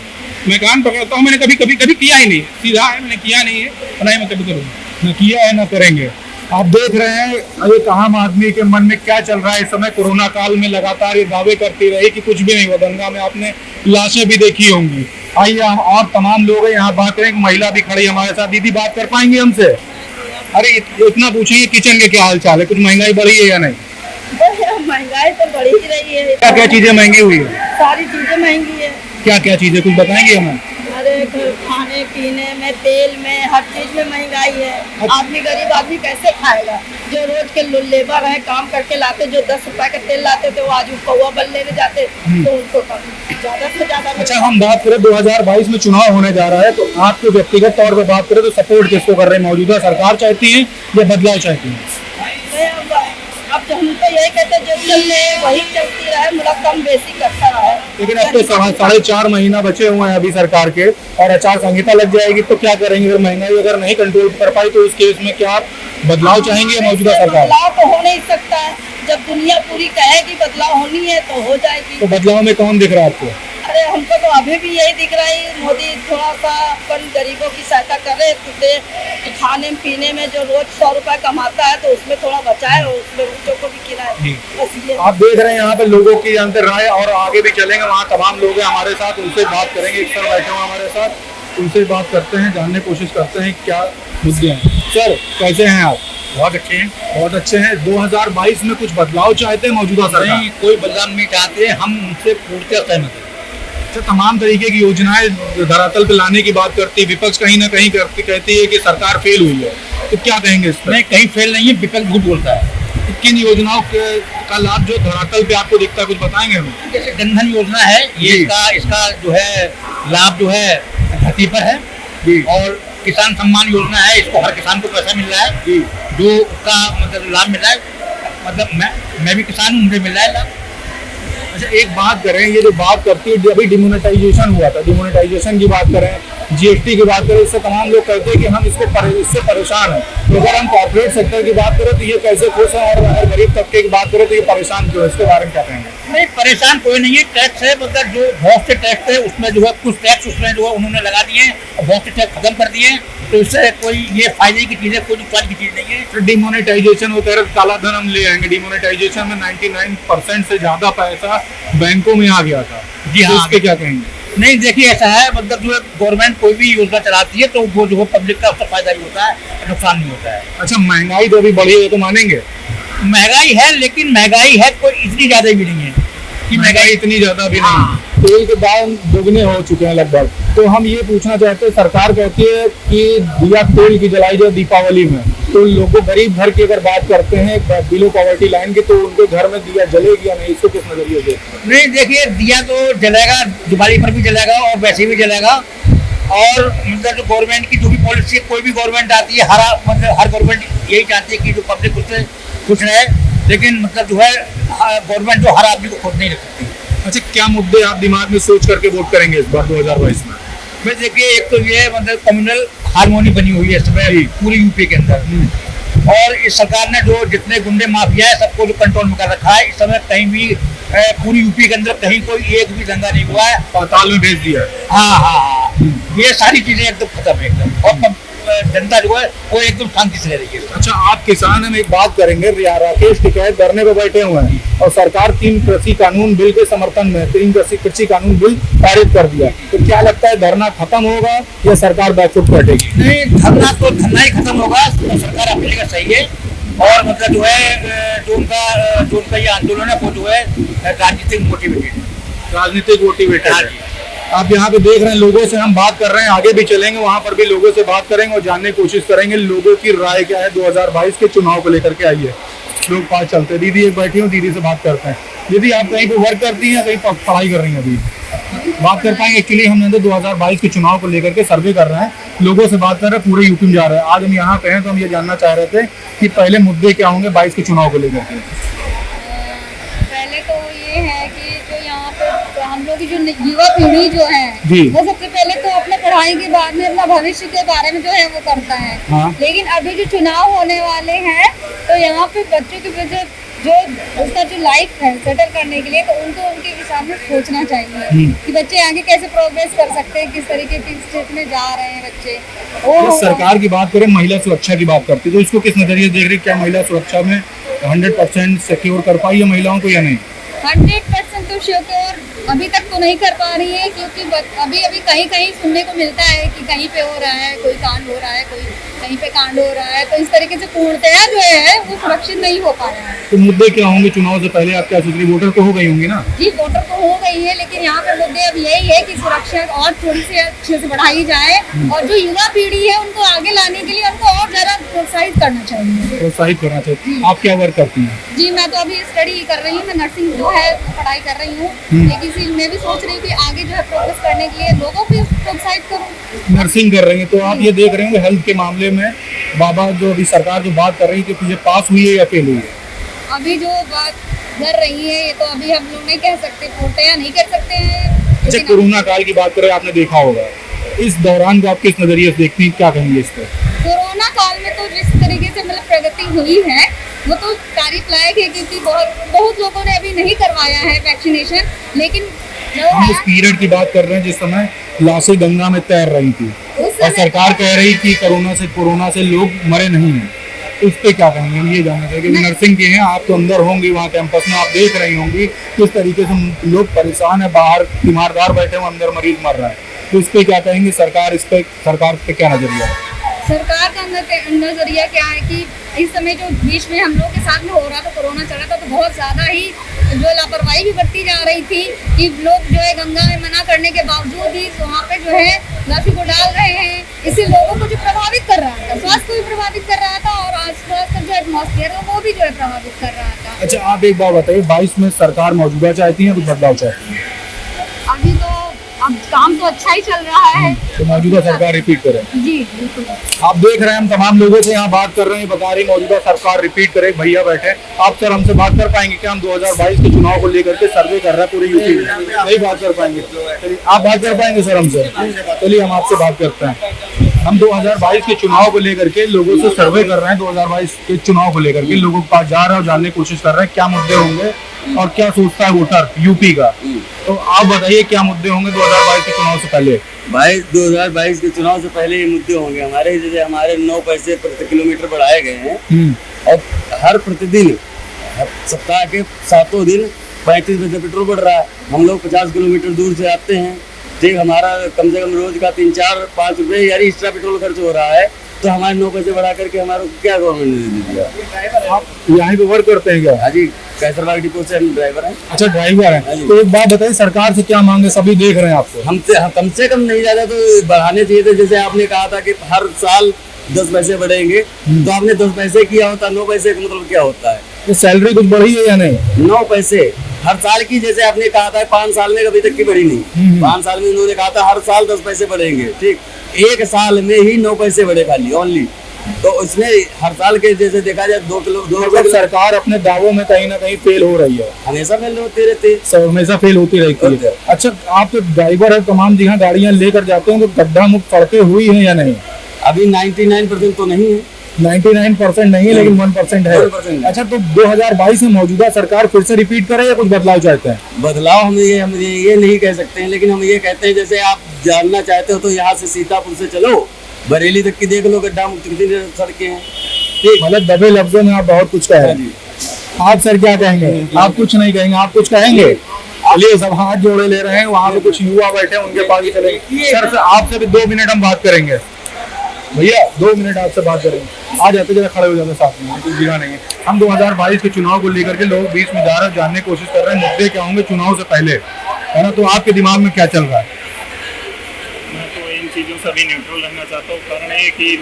मैं कान पकड़ता हूँ, मैंने कभी किया ही नहीं, सीधा है, मैंने किया नहीं है और नहीं मैं कभी करूँगा। न किया है न करेंगे। आप देख रहे हैं एक आम आदमी के मन में क्या चल रहा है इस समय। कोरोना काल में लगातार ये दावे करती रही कि कुछ भी नहीं हुआ। दंगा में आपने लाशें भी देखी होंगी। आइए हम और तमाम लोग यहाँ बात करें। एक महिला भी खड़ी हमारे साथ। दीदी बात कर पाएंगे हमसे? अरे इतना पूछिए किचन के क्या हाल चाल है, कुछ महंगाई बढ़ी है या नहीं? महंगाई तो बढ़ ही रही है। क्या क्या चीजें महंगी हुई है? सारी चीजें महंगी है। क्या क्या चीजें कुछ बताएंगे हमें? अरे खाने पीने में, तेल में, हर चीज में महंगाई है। आदमी गरीब आदमी कैसे खाएगा? जो रोज के लेबर है, काम करके लाते, जो 10 रुपए का तेल लाते थे वो आज पौवा बल लेने जाते तो उनको ज्यादा से ज्यादा। अच्छा हम बात करें 2022 में चुनाव होने जा रहा है तो आपके व्यक्तिगत तौर पर बात करें तो सपोर्ट किसको कर रहे हैं? मौजूदा सरकार चाहती है या बदलाव चाहती है? अब तो हम तो यही कहते हैं जो चल रहे वही चलती रहे, मतलब कम बेसी करता रहे। लेकिन अब तो 4.5 महीना बचे हुए हैं अभी सरकार के और आचार संहिता लग जाएगी तो क्या करेंगे? अगर महंगाई अगर नहीं कंट्रोल कर पाई तो उस केस में क्या बदलाव चाहेंगे मौजूदा सरकार? बदलाव तो हो नहीं सकता है। जब दुनिया पूरी कहेगी बदलाव होनी है तो हो जाएगी। तो बदलाव में कौन दिख रहा है आपको? अरे हमको तो अभी भी यही दिख रहा है, मोदी थोड़ा सा अपन गरीबों की सहायता कर रहे थे। खाने पीने में जो रोज 100 रुपए कमाता है तो उसमें थोड़ा बचाए और उसमें बच्चों को भी खिलाए। बस ये आप देख रहे हैं यहाँ पे लोगों की अंतर राय और आगे भी चलेंगे। वहाँ तमाम लोग हैं हमारे साथ, उनसे बात करेंगे। एक सर बैठे हुए हमारे साथ, उनसे बात करते हैं, जानने की कोशिश करते हैं क्या मुद्दे हैं। सर कैसे हैं आप? बहुत अच्छे हैं। बहुत अच्छे हैं। 2022 में कुछ बदलाव चाहते हैं मौजूदा सरकार? नहीं, कोई बदलाव नहीं चाहते, हम उनसे पूर्णतः सहमत हैं। तमाम तरीके की योजनाएं धरातल पे लाने की बात करती है विपक्ष, कहीं ना कहीं कहती है कि सरकार फेल हुई है, तो क्या कहेंगे इस पर? नहीं, कहीं फेल नहीं है, विपक्ष झूठ बोलता है। किन योजनाओं का लाभ जो धरातल पे आपको दिखता है कुछ बताएंगे हमें? जैसे जनधन योजना है, ये इसका जो है लाभ जो है धरती पर है जी। और किसान सम्मान योजना है, इसको हर किसान को पैसा मिल रहा है जी। जो उसका मतलब लाभ मिल रहा है। मतलब मैं भी किसान हूँ, मुझे मिल रहा है लाभ। अच्छा एक बात करें, ये जो बात करती है अभी डिमोनेटाइजेशन हुआ था, डिमोनेटाइजेशन की बात करें, जीएसटी की बात करें, इससे तमाम लोग कहते हैं कि हम इससे परेशान हैं। तो अगर हम कॉर्पोरेट सेक्टर की बात करें तो ये कैसे खुश है और अगर गरीब तबके की बात करें तो ये परेशान क्यों है? इसके बारे में क्या कहेंगे? नहीं, परेशान कोई नहीं है। टैक्स है, मतलब जो बहुत से टैक्स है उसमें जो है कुछ टैक्स उसमें जो है उन्होंने लगा दिए हैं और बहुत से टैक्स खत्म कर दिए हैं, तो इससे कोई ये फायदे की चीज़ है, कोई नुकसान की चीज़ नहीं है। तो डिमोनेटाइजेशन होता है, काला धन हम ले आएंगे। डिमोनेटाइजेशन में 99% से ज्यादा पैसा बैंकों में आ गया था। जी हाँ। इसके क्या कहेंगे? नहीं, देखिए ऐसा है, मतलब जो है गवर्नमेंट कोई भी योजना चलाती है तो वो जो है पब्लिक का उसका फायदा ही होता है, नुकसान नहीं होता है। अच्छा महंगाई तो अभी बढ़ी है तो मानेंगे? महंगाई है, लेकिन महंगाई है कोई इतनी ज्यादा भी नहीं है कि महंगाई इतनी ज्यादा भी नहीं। तेल के दाम दोगुने हो चुके हैं लगभग। तो हम ये पूछना चाहते हैं, सरकार कहती है कि दिया तेल की जलाई जाए दीपावली में, तो लोगों गरीब घर की अगर बात करते हैं बिलो पॉवर्टी लाइन की, तो उनके घर में दिया जलेगी या नहीं? इसको किस नजरिए से? नहीं, देखिए दिया तो जलेगा, दिवाली पर भी जलेगा और वैसे भी जलेगा। और मतलब जो गवर्नमेंट की जो भी पॉलिसी, कोई भी गवर्नमेंट आती है, हर गवर्नमेंट यही चाहती है कि जो पब्लिक उससे खुश रहे, लेकिन मतलब जो है गवर्नमेंट जो हर आदमी को खुश नहीं रख सकती। अच्छा क्या मुद्दे आप दिमाग में सोच करके वोट करेंगे इस बार 2022 में? मैं देखिए, एक तो ये मतलब कम्युनल हार्मोनी बनी हुई है इस समय पूरी यूपी के अंदर, और इस सरकार ने जो जितने गुंडे माफिया है सबको जो कंट्रोल में कर रखा है। इस समय कहीं भी पूरी यूपी के अंदर कहीं कोई एक भी दंगा नहीं हुआ है, पाताल में भेज दिया है। हाँ, ये सारी चीजें एकदम खत्म है एकदम, और जनता जो है वो एकदम शांति से रह रही है। अच्छा आप किसान, हम एक बात करेंगे, राकेश टिकैत धरने पे बैठे हुए हैं और सरकार 3 कृषि कानून बिल के समर्थन में 3 कृषि कानून बिल पारित कर दिया, तो क्या लगता है धरना खत्म होगा या सरकार बैकफुट पर हटेगी? नहीं, धरना ही खत्म होगा, तो सरकार अपनी जगह सही है। और मतलब जो है जो उनका ये आंदोलन है वो जो है राजनीतिक मोटिवेटेड है। आप यहाँ पे देख रहे हैं लोगों से हम बात कर रहे हैं, आगे भी चलेंगे, वहाँ पर भी लोगों से बात करेंगे और जानने की कोशिश करेंगे लोगों की राय क्या है 2022 के चुनाव को लेकर के। आइए लोग पास चलते हैं। दीदी एक बैठी हूँ, दीदी से बात करते हैं। दीदी आप कहीं पे वर्क करती हैं, कहीं पढ़ाई कर रही हैं? अभी बात कर पाएंगे? एक्चुअली हम 2022 के चुनाव को लेकर के सर्वे कर रहे हैं, लोगों से बात कर रहे हैं, पूरे यूपी में जा रहे हैं। आज हम यहाँ पे हैं तो हम ये जानना चाह रहे थे कि पहले मुद्दे क्या होंगे 22 के चुनाव को लेकर के। पहले तो ये है कि जो यहाँ पे हम लोग की जो युवा पीढ़ी जो है जी, वो सबसे पहले तो अपना पढ़ाई के बाद में अपना भविष्य के बारे में जो है वो करता है। हाँ। लेकिन अभी जो चुनाव होने वाले हैं तो यहाँ पे बच्चों की वजह जो उसका जो लाइफ है सेटल करने के लिए, तो उनको उनके हिसाब से सोचना चाहिए कि बच्चे आगे कैसे प्रोग्रेस कर सकते हैं, किस तरीके की स्टेज में जा रहे हैं बच्चे। तो सरकार की बात करें, महिला सुरक्षा की बात करती है, तो इसको किस नजरिए से देख रही है? क्या महिला सुरक्षा में 100% सिक्योर कर पाई है महिलाओं को या नहीं? 100% तो श्योर अभी तक तो नहीं कर पा रही है, क्योंकि अभी कहीं कहीं सुनने को मिलता है कि कहीं पे हो रहा है, कोई कांड हो रहा है, कोई कहीं पे कांड हो रहा है, तो इस तरीके से पूर्णतया जो है वो सुरक्षित नहीं हो पा रहा है। तो मुद्दे क्या होंगे चुनाव से पहले? आप क्या सोच रही? वोटर तो हो गई होंगी ना? जी, वोटर तो हो गई है, लेकिन यहाँ पे मुद्दे अब यही है कि सुरक्षा और थोड़ी सी अच्छे से बढ़ाई जाए और जो युवा पीढ़ी है उनको आगे लाने के लिए उनको और ज्यादा प्रोत्साहित करना चाहिए। प्रोत्साहित करना चाहिए। आप क्या वर्क करती हैं? जी, मैं तो अभी स्टडी कर रही हूँ, मैं नर्सिंग जो है पढ़ाई कर रही हूँ, लेकिन मैं भी सोच रही हूँ कि आगे जो है प्रोग्रेस करने के लिए लोगों को प्रोत्साहित करूँ। नर्सिंग कर रही हैं, तो आप ये देख रहे होंगे हेल्थ के मामले में बाबा जो अभी सरकार जो बात कर रही है कि ये पास हुई है या फेल हुई है? अभी जो बात कर रही है ये तो अभी हम लोग नहीं कह सकते, पूर्णतया नहीं कर सकते हैं। अच्छा, कोरोना काल की बात करें, आपने देखा होगा, इस दौरान को आप किस नजरिए से देखती हैं? क्या कहेंगे इस पर? कोरोना काल में तो जिस तरीके से मतलब प्रगति हुई है वो तो तारीफ लायक है, क्योंकि बहुत लोगों ने अभी नहीं करवाया है वैक्सीनेशन, लेकिन हम उस पीरियड की बात कर रहे हैं जिस समय लाशें गंगा में तैर रही थी और सरकार कह रही कि कोरोना से लोग मरे नहीं हैं। तो इस पे क्या कहेंगे? हम ये जानना चाहिए कि नर्सिंग के हैं, आप तो अंदर होंगी वहाँ कैंपस में, आप देख रही होंगी किस तरीके से लोग परेशान है, बाहर तीमारदार बैठे हुए, अंदर मरीज मर रहा है। तो इस पे क्या कहेंगे? सरकार पे क्या नजरिया है? सरकार का नजरिया क्या है कि इस समय जो बीच में हम लोग के साथ में हो रहा था, कोरोना चल रहा था, तो बहुत ज्यादा ही जो लापरवाही भी बढ़ती जा रही थी कि लोग जो है गंगा में मना करने के बावजूद भी वहाँ पे जो है लाठी को डाल रहे हैं। इससे लोगों को जो प्रभावित कर रहा था, स्वास्थ्य को भी प्रभावित कर रहा था और आसपास का जो एटमॉस्फेयर है वो भी जो है प्रभावित कर रहा था। अच्छा, आप एक बात बताइए, 22 में सरकार मौजूदा चाहती है कुछ बदलाव चाहती है? अभी तो अब काम तो अच्छा ही चल रहा है, तो मौजूदा सरकार रिपीट करे। जी बिल्कुल। आप देख रहे हैं, हम तमाम लोगों से यहाँ बात कर रहे हैं, बता रही मौजूदा सरकार रिपीट करे। भैया बैठे, आप सर हमसे बात कर पाएंगे क्या? हम 2022 के चुनाव को लेकर के सर्वे कर रहे हैं पूरे यूपी में, नहीं बात कर पाएंगे? चलिए, आप बात कर पाएंगे सर हमसे? चलिए हम आपसे बात करते हैं। हम 2022 के चुनाव को लेकर के लोगों से सर्वे कर रहे हैं, 2022 के चुनाव को लेकर के लोगों के पास जा रहे हैं और जानने की कोशिश कर रहे हैं क्या मुद्दे होंगे और क्या सोचता है वोटर यूपी का। तो आप बताइए क्या मुद्दे होंगे 2022 के चुनाव से पहले? 2022 के चुनाव से पहले ये मुद्दे होंगे हमारे, जैसे हमारे 9 पैसे प्रति किलोमीटर बढ़ाए गए हैं और हर प्रतिदिन सप्ताह के 7 दिन 35 पैसे पेट्रोल बढ़ रहा है। हम लोग 50 किलोमीटर दूर से आते हैं, ठीक, हमारा कम से कम रोज का 3-4-5 रुपये यार एक्स्ट्रा पेट्रोल खर्च हो रहा है, तो हमारे 9 पैसे बढ़ा करके हमारे क्या गवर्नमेंट ने दे दिया। आप यहाँ पे वर्क करते हैं क्या? हाँ जी, कैसरबाग डिपो से हम ड्राइवर हैं। अच्छा, ड्राइवर हैं। तो एक बात बताइए, सरकार से क्या मांगे? सभी देख रहे हैं आपको। हमसे कम से कम नहीं ज्यादा तो बढ़ाने चाहिए थे। जैसे आपने कहा था कि हर साल 10 पैसे बढ़ेंगे, तो आपने 10 पैसे किया होता, 9 पैसे का मतलब क्या होता है? ये सैलरी कुछ बढ़ी है या नहीं? 9 पैसे हर साल की, जैसे आपने कहा था 5 साल में अभी तक की बढ़ी नहीं। 5 साल में उन्होंने कहा था हर साल 10 पैसे बढ़ेंगे, ठीक, 1 साल में ही 9 पैसे बढ़े खाली ओनली। तो इसमें हर साल के जैसे देखा जाए 2 किलो सरकार अपने दावों में कहीं ना कहीं फेल हो रही है, हमेशा फेल होती रहती है, हमेशा फेल होती रहती है। अच्छा, आप तो ड्राइवर है, तमाम जगह गाड़ियां लेकर जाते हैं, तो गड्ढा मुक्त सड़कें हुई है या नहीं? अभी 99% तो नहीं है, 99% नहीं है, लेकिन 1% है। 1% अच्छा, तो 2022 में मौजूदा सरकार फिर से रिपीट करे या कुछ बदलाव चाहते हैं? बदलाव हम ये नहीं कह सकते हैं, लेकिन हम ये कहते हैं जैसे आप जानना चाहते हो तो यहाँ से सीतापुर से चलो, बरेली तक की देख लो गड्ढा मुक्त कितनी सड़कें हैं, ठीक। मतलब दबे लफ्जों में आप बहुत कुछ कहें। आप सर क्या कहेंगे? आप कुछ नहीं कहेंगे, आप कुछ कहेंगे? चलिए, सब हाथ जोड़े ले रहे हैं, वहाँ पे कुछ युवा बैठे हैं, उनके पास भी चलेंगे। सर आपसे भी 2 मिनट हम बात करेंगे। भैया 2 मिनट आपसे बात करेंगे। आ जाते, जरा खड़े हो जाते साथ में, कुछ जगह नहीं है। हम 2022 के चुनाव को लेकर के लोग बीच में जा रहे हैं, जानने की कोशिश कर रहे हैं मुद्दे क्या होंगे चुनाव से पहले, है ना? तो आपके दिमाग में क्या चल रहा है? मैं तो इन चीज़ों से भी न्यूट्रल रहना चाहता हूँ। कारण है कि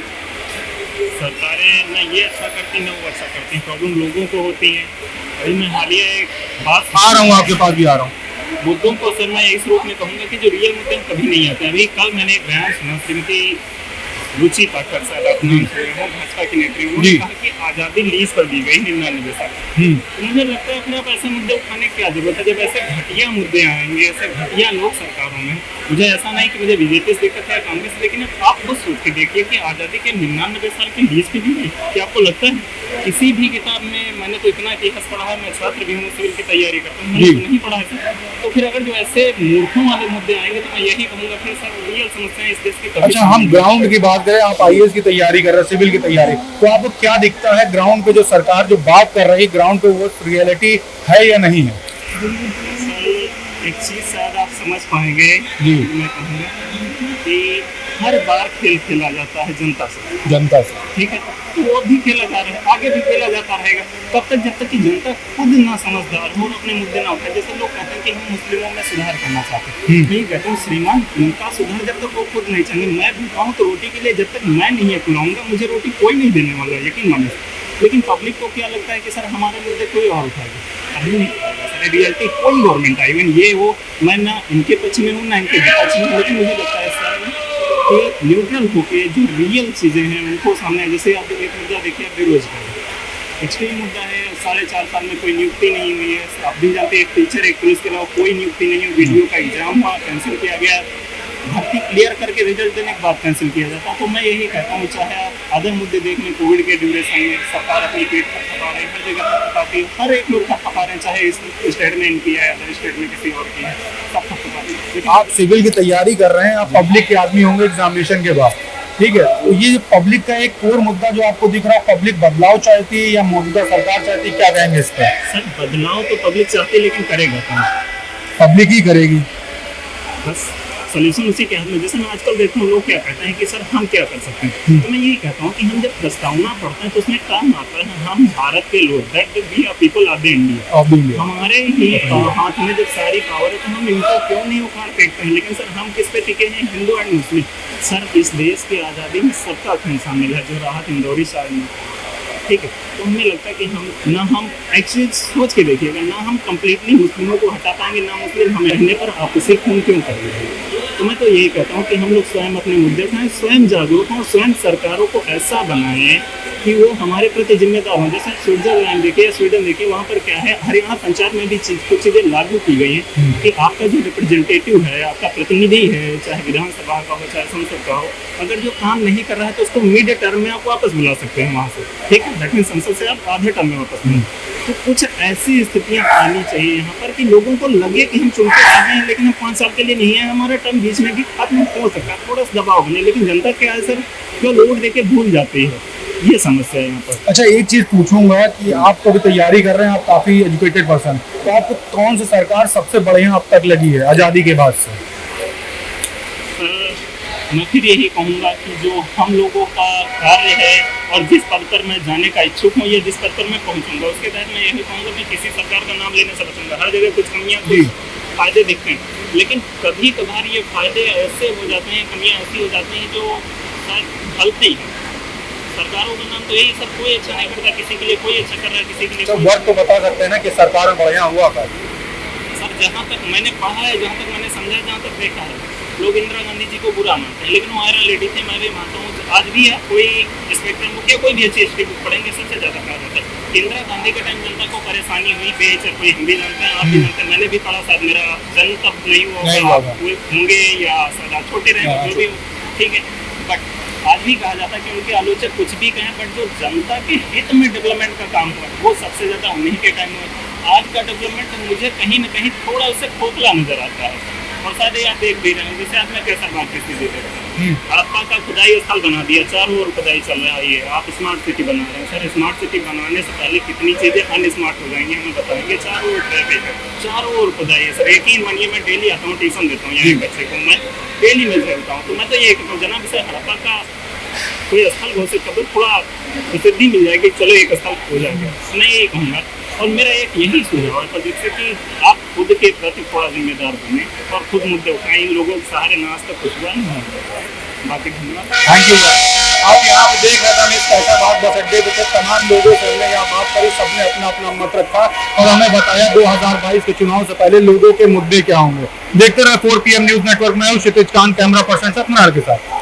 सरकारें न ये अच्छा करती न वो अच्छा करती, प्रॉब्लम लोगों को होती है। अभी मैं हालिया एक बात आ रहा हूँ, आपके पास भी आ रहा हूँ। मुद्दों को सर मैं इस रूप में कहूँगा कि जो रियल मुद्दे कभी नहीं आते। अभी कल मैंने एक बयान सुना, श्रीमती रुचि पाठक साहब आप नाम सुने हो, भाजपा के नेत्री, उन्होंने कहा कि आज़ादी लीज पर दी गई 99 साल। तो मुझे लगता है फिर आप ऐसे मुद्दे उठाने की क्या जरूरत है जब ऐसे घटिया मुद्दे आएंगे, ऐसे घटिया लोग सरकारों में। मुझे ऐसा नहीं कि मुझे बीजेपी से दिक्कत है, कांग्रेस, लेकिन आप खुद सोच के देखिए कि आज़ादी के 99 साल की लीज पे दी गई। क्या आपको लगता है किसी भी किताब में, मैंने तो इतना इतिहास पढ़ा है, मैं छात्र भी हूँ, सिविल की तैयारी करता हूँ, मैंने तो नहीं पढ़ा है। तो फिर अगर जो ऐसे मूर्खों वाले मुद्दे आएंगे तो मैं यही कहूँगा फिर सर रियल समस्याएं इस देश की। अच्छा, हम ग्राउंड की बात करें, आप आईएएस की तैयारी कर रहे हैं, सिविल की तैयारी, तो आपको क्या दिखता है ग्राउंड पे जो सरकार जो बात कर रही है ग्राउंड पे वो रियलिटी है या नहीं है? एक चीज शायद आप समझ पाएंगे जी, मैं कहूँगा कि हर बार खेल खेला जाता है जनता से, ठीक है, तो वो भी खेला जा रहा है, आगे भी खेला जाता रहेगा तब तक जब तक कि जनता खुद ना समझदार हो और अपने मुद्दे ना उठाए। जैसे लोग कहते हैं कि हम मुस्लिमों में सुधार करना चाहते हैं, नहीं कहते हूँ श्रीमान, उनका सुधार जब तक वो खुद नहीं चाहेंगे, मैं भी कहूँ तो रोटी के लिए जब तक मैं नहीं खिलाऊंगा मुझे रोटी कोई नहीं देने वाला है, यकीन मानिए। लेकिन पब्लिक को क्या लगता है कि सर हमारे मुद्दे कोई और उठाएगा, अभी नहीं उठाएगा सर, रियलिटी कोई गवर्नमेंट आई, इवन ये वो, मैं ना इनके पक्ष में हूँ ना इनके विपक्ष में, लेकिन मुझे लगता है सर कि न्यूट्रल होके जो रियल चीज़ें हैं उनको सामने, जैसे आप एक मुद्दा देखिए बेरोजगारी, एक्सट्रीम मुद्दा है, 4.5 साल में कोई नियुक्ति नहीं हुई है, आप भी जानते हैं, एक टीचर एक पुलिस के अलावा कोई नियुक्ति नहीं हुई, वीडियो का एग्जाम हुआ, कैंसिल किया गया, भर्ती क्लियर करके रिजल्ट देने के बाद कैंसिल किया जाता। तो मैं यही कहता हूँ, चाहे आप अदर मुद्दे देख लें, कोविड के ड्यूरेशन में सरकार अपनी पीठ पर खपा रही है, हर जगह पर खपाती है, हर एक लोग खपा रहे हैं, चाहे इस स्टेट में इनकी है, अदर स्टेट में किसी और की है, सब खपा रही है। लेकिन आप सिविल की तैयारी कर रहे हैं, आप पब्लिक के आदमी होंगे एग्जामिनेशन के बाद, ठीक है, तो ये पब्लिक का एक कोर मुद्दा जो आपको दिख रहा है, पब्लिक बदलाव चाहती है या मौजूदा सरकार चाहती है, क्या कहेंगे इस पर? सर बदलाव तो पब्लिक चाहती है, लेकिन करेगा कौन? पब्लिक ही करेगी, बस सोल्यूशन उसी के हाथ में। जैसे मैं आजकल देखता हूँ लोग क्या कहते हैं कि सर हम क्या कर सकते हैं, तो मैं यही कहता हूँ कि हम जब प्रस्तावना पढ़ते हैं तो उसमें काम आता है हम भारत के लोग, that we are people of the India, हमारे ही हाथ में जब सारी पावर है तो हम इनको क्यों नहीं उखाड़ फेंकते हैं। लेकिन सर हम किस पे टिके हैं, हिंदू एंड मुस्लिम। सर इस देश की आज़ादी में सबका खून शामिल है, जो राहत इंदौरी शायद में, ठीक है, तो हमें लगता है कि हम एक्चुअली सोच के देखिएगा, ना हम कम्प्लीटली मुस्लिमों को हटा पाएंगे, ना मुस्लिम हमें रहने पर आपसी खून क्यों करेंगे। तो मैं तो यही कहता हूँ कि हम लोग स्वयं अपने मुद्दे उठाएं, स्वयं जागरूक हों, स्वयं सरकारों को ऐसा बनाएं कि वो हमारे प्रति जिम्मेदार हों। जैसे स्विट्जरलैंड देखिए, स्वीडन देखिए, वहाँ पर क्या है, हरियाणा पंचायत में भी कुछ चीज़ें लागू की गई हैं कि आपका जो रिप्रेजेंटेटिव है, आपका प्रतिनिधि है, चाहे विधानसभा का हो चाहे संसद का हो, अगर जो काम नहीं कर रहा है तो उसको मिड टर्म में आप वापस बुला सकते हैं वहाँ से, ठीक है, दैट मीन संसद से आप आधे टर्म में वापस बुलाएं। तो कुछ ऐसी स्थितियाँ आनी चाहिए यहाँ पर कि लोगों को लगे कि हम चुनते आ गए हैं लेकिन हम 5 साल के लिए नहीं है, हमारा टर्म बीच में भी खत्म हो सकता है, थोड़ा सा दबाव बने। लेकिन जनता क्या है सर, जो लोग देखे भूल जाती है, ये समस्या है यहाँ पर। अच्छा, एक चीज पूछूंगा कि आप तो भी तैयारी कर रहे हैं, आप काफी एजुकेटेड पर्सन, तो आपको कौन सी सरकार सबसे बढ़िया अब तक लगी है आज़ादी के बाद से? मैं फिर यही कहूँगा कि जो हम लोगों का कार्य है और जिस पद पर मैं जाने का इच्छुक हूँ या जिस पद पर मैं पहुँचूंगा, उसके तहत मैं यही कहूँगा कि किसी सरकार का नाम लेने से बचूंगा। हर जगह कुछ कमियाँ, कुछ फायदे दिखते हैं, लेकिन कभी कभार ये फायदे ऐसे हो जाते हैं, कमियाँ ऐसी हो जाती हैं जो शायद गलती है। सरकारों का नाम तो यही, सब कोई अच्छा नहीं करता, किसी के लिए कोई अच्छा कर रहा है, किसी के लिए तो वर्ड तो बता सकते हैं ना कि सरकार में बढ़िया हुआ था। सर जहाँ तक मैंने पढ़ा है, जहाँ तक मैंने समझा, जहाँ तक देखा है, लोग इंदिरा गांधी जी को बुरा मानते हैं, लेकिन वो आयरन लेडी थे, मैं भी मानता हूँ। आज भी है, कोई स्पेक्ट्रम बुक या कोई भी अच्छी हिस्ट्री बुक पढ़ेंगे सबसे ज़्यादा कहा जाता है इंदिरा गांधी के टाइम जनता को परेशानी हुई, बेहिचक हुई, हम भी जानते हैं, आप भी जानते हैं, मैंने भी पढ़ा, शायद मेरा जन्म तब नहीं हुआ, आप होंगे या शायद छोटे रहे, जो भी, ठीक है। बट आज भी कहा जाता है कि उनके आलोचक कुछ भी कहें, बट जो जनता के हित में डेवलपमेंट का काम हुआ वो सबसे ज़्यादा उन्हीं के टाइम हुआ। आज का डेवलपमेंट मुझे कहीं ना कहीं थोड़ा उससे खोखला नजर आता है, और शायद आप देख भी रहे हैं, जैसे आज मैं कैसा बात करती थी, हड़प्पा का खुदाई स्थल बना दिया, चारों ओर खुदाई चल रहा है, ये आप स्मार्ट सिटी बना रहे हैं। सर स्मार्ट सिटी बनाने से पहले कितनी चीज़ें अनस्मार्ट हो जाएंगी हमें बताएंगे। चारों ओर ट्रैफिक है, चारों ओर खुदाई है। सर यकीन मानिए, मैं डेली आता हूँ, ट्यूशन देता हूँ यहाँ बच्चे को, मैं डेली में झेलता हूँ। तो मैं तो ये कहता हूँ जनाब, सर हड़प्पा का कोई स्थल घोषित कर दो, थोड़ा प्रसिद्धि मिल जाएगी, चलो एक स्थल हो जाएगा, मैं यही कहूँगा। और मेरा एक यही सुझाव है जिससे कि आप खुद के प्रति थोड़ा जिम्मेदार बने और खुद मुद्दे उठाएं, इन लोगों के सहारे ना आज तक कुछ हुआ नहीं। बाकी धन्यवाद, थैंक यू। आप यहाँ पे देख रहे थे, हम इस कैसाबाद बस अड्डे पे तमाम लोगों से हमने यहाँ बात करी, सबने अपना अपना मत रखा और हमें बताया 2022 के चुनाव से पहले लोगों के मुद्दे क्या होंगे। देखते रहे 4 PM न्यूज नेटवर्क में, क्षितिज कांत, कैमरा पर्सन सत्यनारायण के साथ।